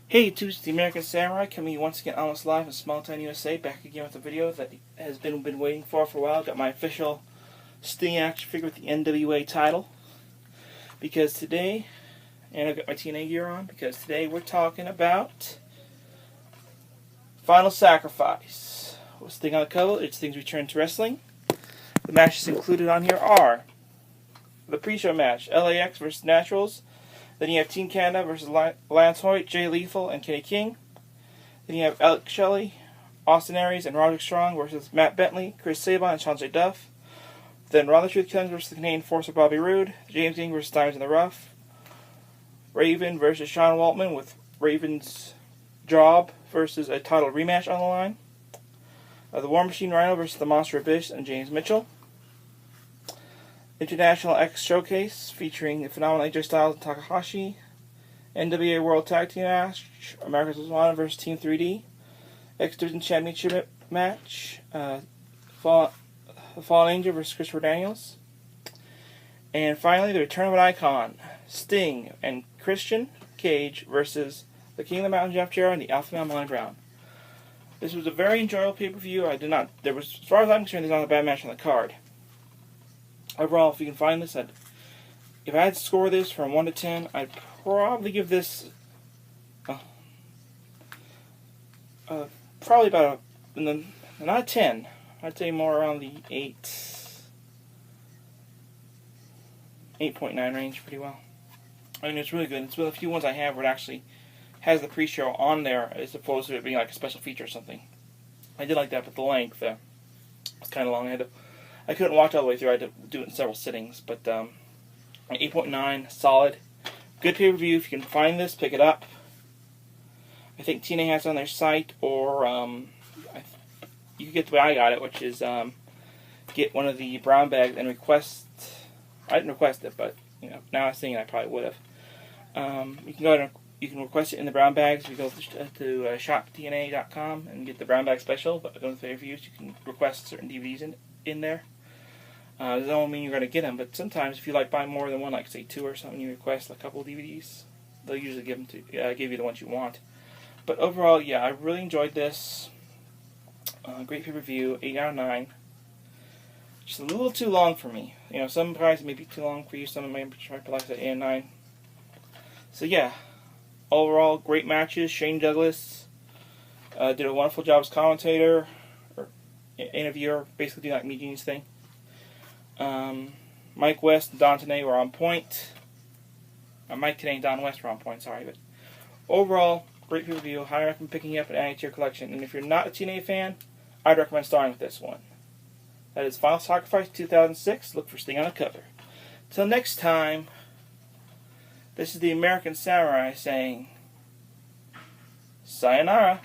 Hey YouTube, it's the American Samurai coming once again almost live in small town USA, back again with a video that has been waiting for a while. Got my official Sting action figure with the NWA title. Because today, and I've got my TNA gear on, because today we're talking about Final Sacrifice. With Sting on the cover, it's Sting's return to wrestling. The matches included on here are the pre-show match, LAX versus Naturals. Then you have Team Canada versus Lance Hoyt, Jay Lethal, and Kenny King. Then you have Alex Shelley, Austin Aries, and Roderick Strong versus Matt Bentley, Chris Sabin, and Sanjay Dutt. Then Ron the Truth Killings versus the Canadian Force of Bobby Roode, James Dean versus Diamonds in the Rough, Raven versus Sean Waltman with Raven's job versus a title rematch on the line. The War Machine Rhino versus the Monster Abyss and James Mitchell. International X Showcase featuring phenomenal AJ Styles and Takahashi. NWA World Tag Team match, America's Most Wanted versus Team 3D. X Division Championship match, Fallen Angel versus Christopher Daniels. And finally, the return of an icon, Sting and Christian Cage versus the King of the Mountain, Jeff Jarrett, and the Alpha Male, Molly Brown. This was a very enjoyable pay-per-view. As far as I'm concerned, there's not a bad match on the card. Overall, if you can find this, if I had to score this from 1 to 10, I'd probably give this probably about not a 10. I'd say more around the 8.9 range, pretty well. I mean, it's really good. It's one of the few ones I have where it actually has the pre-show on there as opposed to it being like a special feature or something. I did like that, but the length was kind of long. I couldn't watch all the way through. I had to do it in several sittings, but 8.9, solid. Good pay-per-view. If you can find this, pick it up. I think TNA has it on their site, or you can get the way I got it, which is get one of the brown bags and request. I didn't request it, but now I'm saying I probably would have. You can go ahead and you can request it in the brown bags. If you go to shoptna.com and get the brown bag special, but go to the reviews, you can request certain DVDs in there. That don't mean you're going to get them, but sometimes if you like buy more than one, like say 2 or something, you request a couple of DVDs, they'll usually give you the ones you want. But overall, yeah, I really enjoyed this. Great pay-per-view, 8 out of 9. Just a little too long for me. Some guys may be too long for you, some may be like I said, 8 and 9. So yeah, overall, great matches. Shane Douglas did a wonderful job as commentator, or interviewer, basically doing like Me Genius thing. Mike West and Don Tenay were on point. Mike Tenay and Don West were on point, sorry. But overall, great pay-per-view. Highly recommend picking up and adding to your collection. And if you're not a TNA fan, I'd recommend starting with this one. That is Final Sacrifice 2006. Look for Sting on the cover. Till next time, this is the American Samurai saying, sayonara.